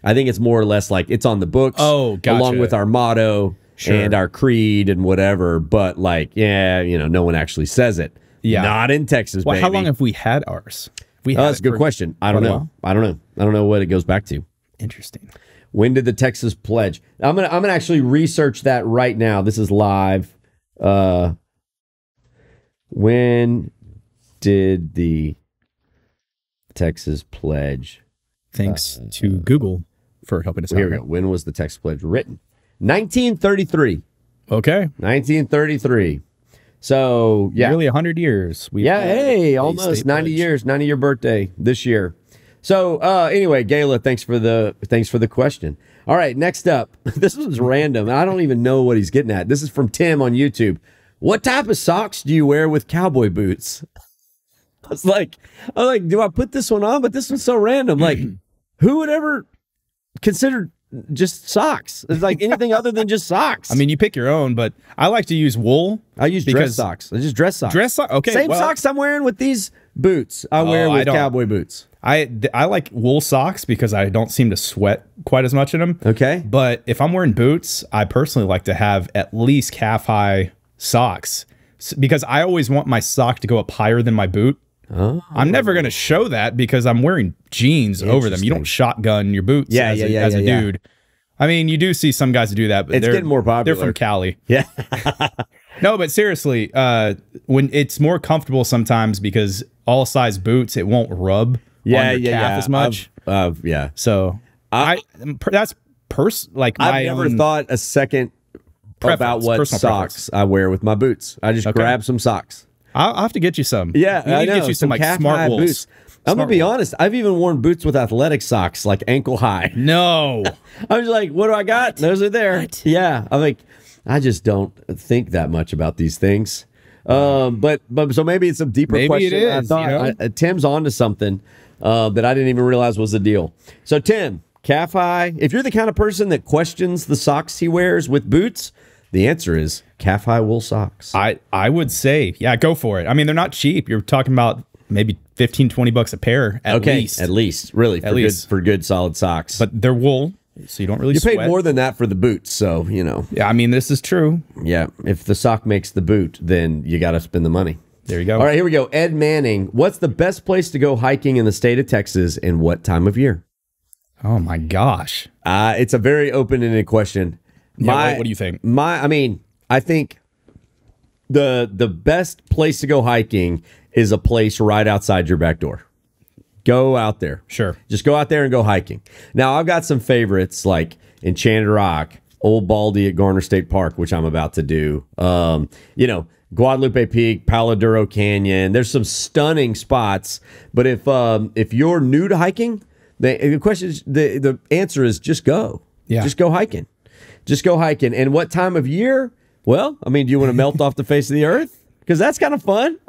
Speaker 1: I think it's more or less like it's on the books along with our motto and our creed and whatever, but like, no one actually says it. Yeah. Not in Texas, baby.
Speaker 2: How long have we had ours?
Speaker 1: That's a good question. I don't know. I don't know what it goes back to.
Speaker 2: Interesting.
Speaker 1: When did the Texas pledge? I'm gonna actually research that right now. This is live. When did the Texas pledge?
Speaker 2: Thanks to Google for helping us out.
Speaker 1: Here we go. When was the Texas pledge written? 1933.
Speaker 2: Okay.
Speaker 1: 1933. So yeah,
Speaker 2: nearly 100 years.
Speaker 1: Hey, almost 90 years. 90-year birthday this year. So anyway, Gayla, thanks for the question. All right, next up. This was random. I don't even know what he's getting at. This is from Tim on YouTube. What type of socks do you wear with cowboy boots? I was like, do I put this one on? But this one's so random. Like, who would ever consider just socks? It's like anything other than just socks.
Speaker 2: I mean, you pick your own, but I like to use wool.
Speaker 1: I use dress socks. I just dress socks.
Speaker 2: Dress socks. Okay.
Speaker 1: Same socks I'm wearing with these boots. I wear with cowboy boots.
Speaker 2: I like wool socks because I don't seem to sweat quite as much in them.
Speaker 1: Okay.
Speaker 2: But if I'm wearing boots, I personally like to have at least calf-high socks because I always want my sock to go up higher than my boot.
Speaker 1: Oh.
Speaker 2: I'm never going to show that because I'm wearing jeans over them. You don't shotgun your boots as a dude. I mean, you do see some guys do that, but
Speaker 1: it's getting more popular.
Speaker 2: They're from Cali.
Speaker 1: Yeah.
Speaker 2: No, but seriously, when it's more comfortable sometimes because all size boots, it won't rub on your calf as much. So that's like
Speaker 1: I've never thought a second about what socks I wear with my boots. I just grab some socks.
Speaker 2: I'll have to get you some.
Speaker 1: Yeah,
Speaker 2: I know. Get you some like smart wools.
Speaker 1: Boots. I'm gonna be honest. I've even worn boots with athletic socks, like ankle high.
Speaker 2: No,
Speaker 1: I was like, "What do I got? Those are there." What? Yeah, I'm like, I just don't think that much about these things. But so maybe it's a deeper question.
Speaker 2: It is,
Speaker 1: I thought Tim's onto something that I didn't even realize was the deal. So Tim, calf high. If you're the kind of person that questions the socks he wears with boots, the answer is calf high wool socks.
Speaker 2: I would say, yeah, go for it. I mean, they're not cheap. You're talking about maybe $15-20 a pair at least.
Speaker 1: At least, really, for good solid socks.
Speaker 2: But they're wool. So you don't really
Speaker 1: You
Speaker 2: sweat.
Speaker 1: paid more than that for the boots, so, you know.
Speaker 2: Yeah, I mean, this is true.
Speaker 1: Yeah, if the sock makes the boot, then you got to spend the money.
Speaker 2: There you go.
Speaker 1: All right, here we go. Ed Manning, what's the best place to go hiking in the state of Texas and what time of year?
Speaker 2: Oh, my gosh.
Speaker 1: It's a very open-ended question.
Speaker 2: Yeah, what do you think?
Speaker 1: I think the best place to go hiking is a place right outside your back door. Go out there.
Speaker 2: Sure.
Speaker 1: Just go out there and go hiking. Now, I've got some favorites like Enchanted Rock, Old Baldy at Garner State Park, which I'm about to do. You know, Guadalupe Peak, Palo Duro Canyon. There's some stunning spots. But if you're new to hiking, the question is, the answer is just go.
Speaker 2: Yeah.
Speaker 1: Just go hiking. Just go hiking. And what time of year? Well, I mean, do you want to melt off the face of the earth? Because that's kind of fun.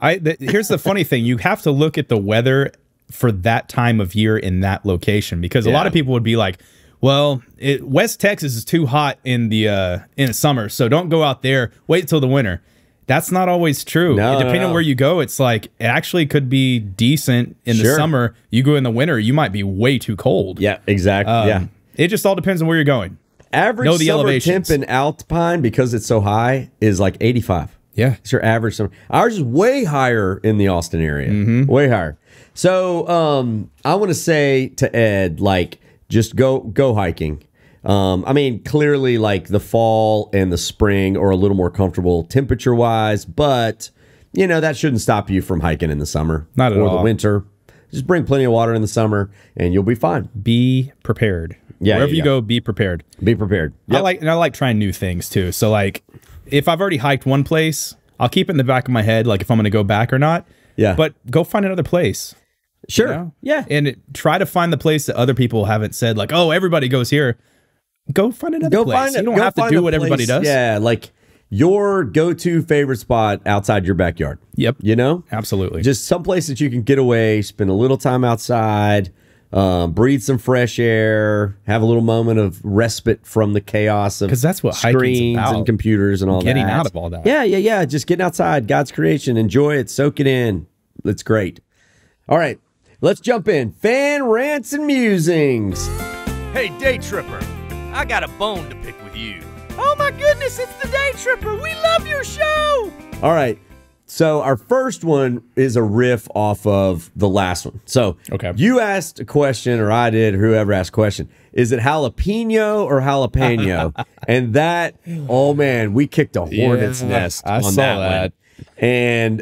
Speaker 2: Here's the funny thing. You have to look at the weather for that time of year in that location, because a lot of people would be like, well, West Texas is too hot in the summer, so don't go out there. Wait till the winter. That's not always true. Depending on where you go, it's like it actually could be decent in the summer. You go in the winter, you might be way too cold.
Speaker 1: Yeah, exactly.
Speaker 2: It just all depends on where you're going.
Speaker 1: Average summer temp in Alpine, because it's so high, is like 85.
Speaker 2: Yeah.
Speaker 1: It's your average summer. Ours is way higher in the Austin area. Way higher. So I want to say to Ed, like, just go hiking. I mean, clearly, like, the fall and the spring are a little more comfortable temperature-wise, but, you know, that shouldn't stop you from hiking in the summer.
Speaker 2: Not at all.
Speaker 1: Or the winter. Just bring plenty of water in the summer, and you'll be fine.
Speaker 2: Be prepared.
Speaker 1: Yeah,
Speaker 2: Wherever you go, be prepared.
Speaker 1: Be prepared. Yep.
Speaker 2: I like trying new things, too. So, like, if I've already hiked one place, I'll keep it in the back of my head, like, if I'm going to go back or not.
Speaker 1: Yeah.
Speaker 2: But go find another place.
Speaker 1: Sure.
Speaker 2: You know?
Speaker 1: Yeah.
Speaker 2: And try to find the place that other people haven't said, like, oh, everybody goes here. Go find another place. You don't have to do what everybody does.
Speaker 1: Yeah, like your go-to favorite spot outside your backyard.
Speaker 2: Yep.
Speaker 1: You know?
Speaker 2: Absolutely.
Speaker 1: Just some place that you can get away, spend a little time outside, breathe some fresh air, have a little moment of respite from the chaos of
Speaker 2: that's what
Speaker 1: screens and computers and all that.
Speaker 2: Getting out of all that.
Speaker 1: Yeah. Just getting outside, God's creation, enjoy it, soak it in. It's great. All right, let's jump in. Fan rants and musings.
Speaker 3: Hey, Daytripper, I got a bone to pick with you.
Speaker 9: Oh my goodness, it's the Daytripper. We love your show.
Speaker 1: All right. So our first one is a riff off of the last one. So you asked a question, or I did, or whoever asked a question. Is it jalapeno or jalapeno? And that, oh man, we kicked a hornet's nest on that one. And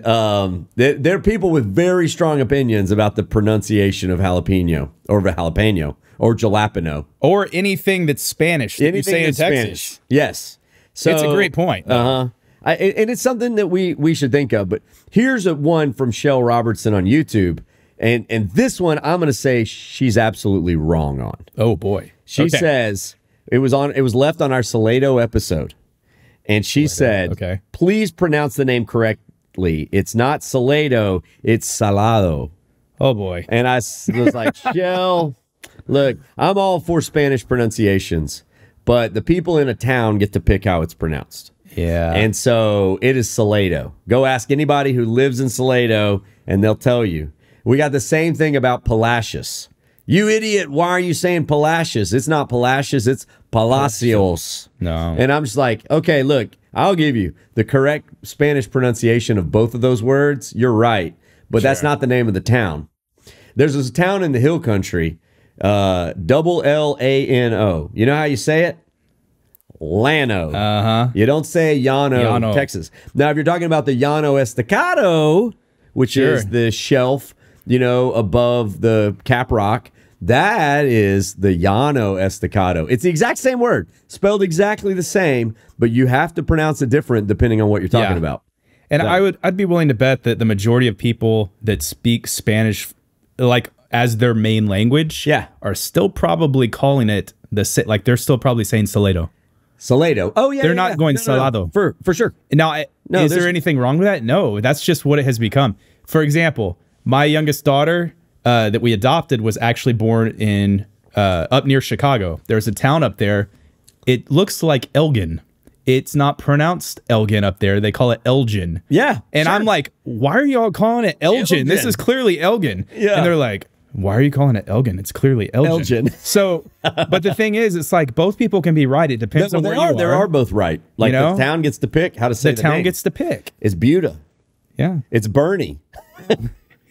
Speaker 1: there are people with very strong opinions about the pronunciation of jalapeno or jalapeno
Speaker 2: or anything that's Spanish that you say in Texas.
Speaker 1: Spanish. Yes. So
Speaker 2: it's a great point.
Speaker 1: And it's something that we should think of. But here's one from Shell Robertson on YouTube. And this one, I'm going to say she's absolutely wrong on.
Speaker 2: Oh, boy.
Speaker 1: She says it was left on our Salado episode. And she said, please pronounce the name correctly. It's not Salado, it's Salado.
Speaker 2: Oh, boy.
Speaker 1: And I was like, Shell, look, I'm all for Spanish pronunciations, but the people in a town get to pick how it's pronounced.
Speaker 2: Yeah.
Speaker 1: And so it is Salado. Go ask anybody who lives in Salado, and they'll tell you. We got the same thing about Palacios. You idiot, why are you saying Palacios? It's not Palacios, it's Palacios.
Speaker 2: No.
Speaker 1: And I'm just like, okay, look, I'll give you the correct Spanish pronunciation of both of those words. You're right, but that's not the name of the town. There's this town in the hill country, Lano. You know how you say it? Lano. You don't say Llano, Texas. Now, if you're talking about the Llano Estacado, which is the shelf, you know, above the Cap Rock, that is the Llano Estacado. It's the exact same word, spelled exactly the same, but you have to pronounce it different depending on what you're talking about.
Speaker 2: And I'd be willing to bet that the majority of people that speak Spanish, like as their main language, are still probably calling it like they're still probably saying Salado.
Speaker 1: Salado. Oh yeah,
Speaker 2: they're not going Salado
Speaker 1: for sure.
Speaker 2: Now, is there anything wrong with that? No, that's just what it has become. For example, my youngest daughter that we adopted was actually born in up near Chicago. There's a town up there. It looks like Elgin. It's not pronounced Elgin up there. They call it Elgin.
Speaker 1: Yeah.
Speaker 2: And I'm like, why are y'all calling it Elgin? This is clearly Elgin.
Speaker 1: Yeah.
Speaker 2: And they're like, Why are you calling it Elgin? It's clearly Elgin. So, but the thing is, it's like both people can be right. It depends on where you are.
Speaker 1: They are both right. Like, the town gets to pick how to say the
Speaker 2: town
Speaker 1: name.
Speaker 2: gets to pick.
Speaker 1: It's Buda.
Speaker 2: Yeah.
Speaker 1: It's Bernie.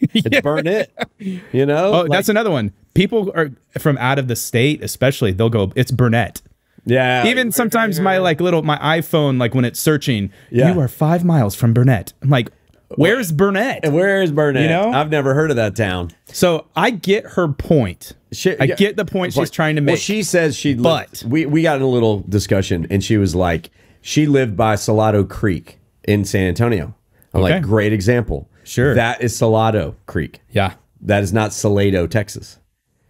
Speaker 1: It's Burnett. You know?
Speaker 2: Oh, that's another one. People are from out of the state, especially, they'll go, it's Burnett.
Speaker 1: Yeah.
Speaker 2: Even sometimes my iPhone, like when it's searching, you are 5 miles from Burnett. I'm like, where's Burnett?
Speaker 1: Where is Burnett?
Speaker 2: You know?
Speaker 1: I've never heard of that town.
Speaker 2: So I get her point. I get the point she's trying to make.
Speaker 1: Well, she says we got in a little discussion, and she was like, she lived by Salado Creek in San Antonio. I'm like, great example.
Speaker 2: Sure.
Speaker 1: That is Salado Creek.
Speaker 2: Yeah.
Speaker 1: That is not Salado, Texas.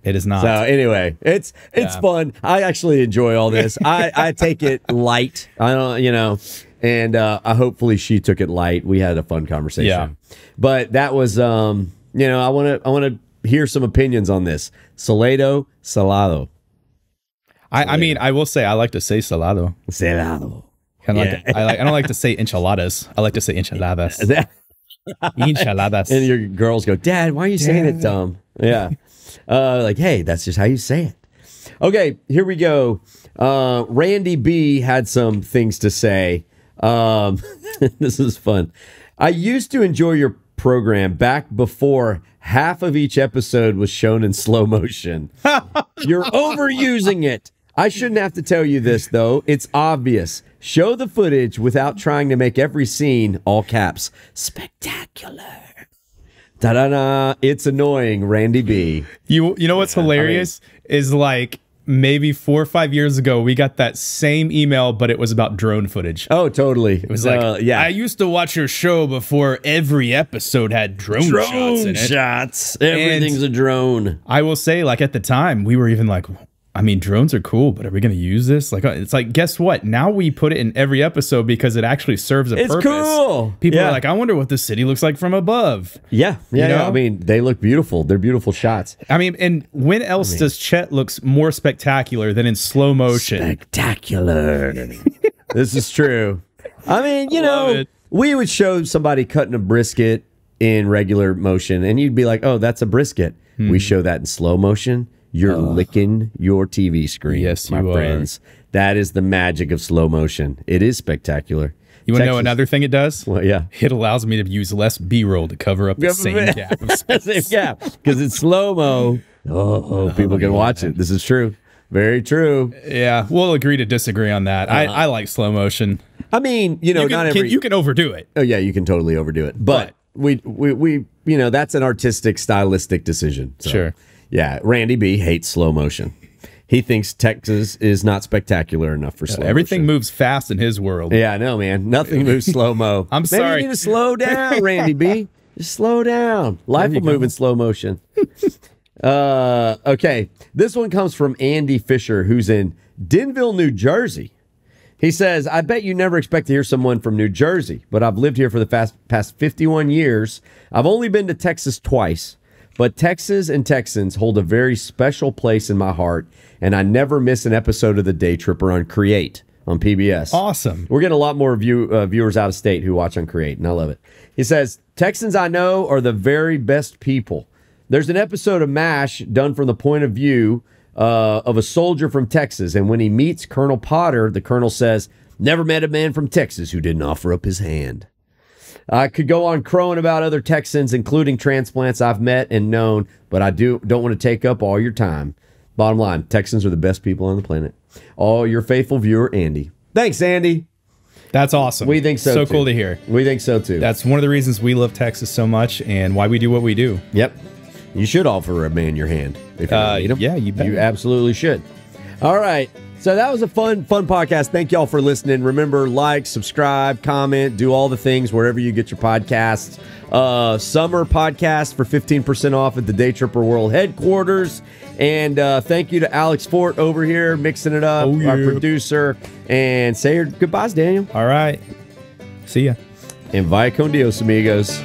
Speaker 2: It is not.
Speaker 1: So anyway, it's fun. I actually enjoy all this. I take it light. I don't, and hopefully she took it light. We had a fun conversation.
Speaker 2: Yeah.
Speaker 1: But that was, I want to hear some opinions on this. Salado Salado.
Speaker 2: I mean, I will say I like to say Salado.
Speaker 1: Salado.
Speaker 2: I don't like to say enchiladas. I like to say enchiladas. Enchiladas.
Speaker 1: And your girls go, Dad, why are you saying it dumb? Yeah. Like, hey, that's just how you say it. Okay, here we go. Randy B had some things to say. This is fun. I used to enjoy your program back before half of each episode was shown in slow motion. You're overusing it. I shouldn't have to tell you this, though. It's obvious. Show the footage without trying to make every scene, all caps, spectacular. Ta-da-da. It's annoying, Randy B.
Speaker 2: You know what's hilarious is like maybe 4 or 5 years ago, we got that same email, but it was about drone footage.
Speaker 1: Oh, totally.
Speaker 2: It was like, I used to watch your show before every episode had drone shots in it.
Speaker 1: Everything's a drone.
Speaker 2: I will say, like, at the time, we were even like, I mean, drones are cool, but are we going to use this? Like, it's like, guess what? Now we put it in every episode because it actually serves a purpose.
Speaker 1: It's cool.
Speaker 2: People are like, I wonder what the city looks like from above.
Speaker 1: Yeah. Yeah. I mean, they look beautiful. They're beautiful shots.
Speaker 2: I mean, and when else does Chet looks more spectacular than in slow motion?
Speaker 1: Spectacular. This is true. I mean, we would show somebody cutting a brisket in regular motion, and you'd be like, oh, that's a brisket. We show that in slow motion. You're licking your TV screen.
Speaker 2: Yes,
Speaker 1: my friends. That is the magic of slow motion. It is spectacular.
Speaker 2: You want to know another thing it does?
Speaker 1: Well, yeah.
Speaker 2: It allows me to use less B-roll to cover up the same gap of space.
Speaker 1: Same gap. Because it's slow-mo. People can watch it. This is true. Very true.
Speaker 2: Yeah, we'll agree to disagree on that. I like slow motion.
Speaker 1: I mean, you
Speaker 2: can overdo it.
Speaker 1: Oh, yeah, you can totally overdo it. But we that's an artistic, stylistic decision. So.
Speaker 2: Sure.
Speaker 1: Yeah, Randy B hates slow motion. He thinks Texas is not spectacular enough for slow
Speaker 2: Everything
Speaker 1: motion.
Speaker 2: moves fast in his world.
Speaker 1: Yeah, I know, man. Nothing moves slow-mo.
Speaker 2: I'm sorry.
Speaker 1: Maybe you need to slow down, Randy B. Just slow down. Life will move in slow motion. Okay, this one comes from Andy Fisher, who's in Denville, New Jersey. He says, I bet you never expect to hear someone from New Jersey, but I've lived here for the past 51 years. I've only been to Texas twice. But Texas and Texans hold a very special place in my heart, and I never miss an episode of the Daytripper on Create on PBS.
Speaker 2: Awesome.
Speaker 1: We're getting a lot more viewers out of state who watch on Create, and I love it. He says, Texans I know are the very best people. There's an episode of MASH done from the point of view of a soldier from Texas, and when he meets Colonel Potter, the colonel says, never met a man from Texas who didn't offer up his hand. I could go on crowing about other Texans, including transplants I've met and known, but I don't want to take up all your time. Bottom line, Texans are the best people on the planet. Oh, your faithful viewer, Andy. Thanks, Andy.
Speaker 2: That's awesome.
Speaker 1: We think so,
Speaker 2: So
Speaker 1: too.
Speaker 2: cool to hear.
Speaker 1: We think so, too.
Speaker 2: That's one of the reasons we love Texas so much and why we do what we do.
Speaker 1: Yep. You should offer a man your hand. If you need him.
Speaker 2: Yeah, you bet.
Speaker 1: You absolutely should. All right. So that was a fun podcast. Thank y'all for listening. Remember, like, subscribe, comment, do all the things wherever you get your podcasts. Summer podcast for 15% off at the Daytripper World Headquarters. And thank you to Alex Fort over here mixing it up, our producer. And say your goodbyes, Daniel.
Speaker 2: All right. See ya.
Speaker 1: And vaya con Dios, amigos.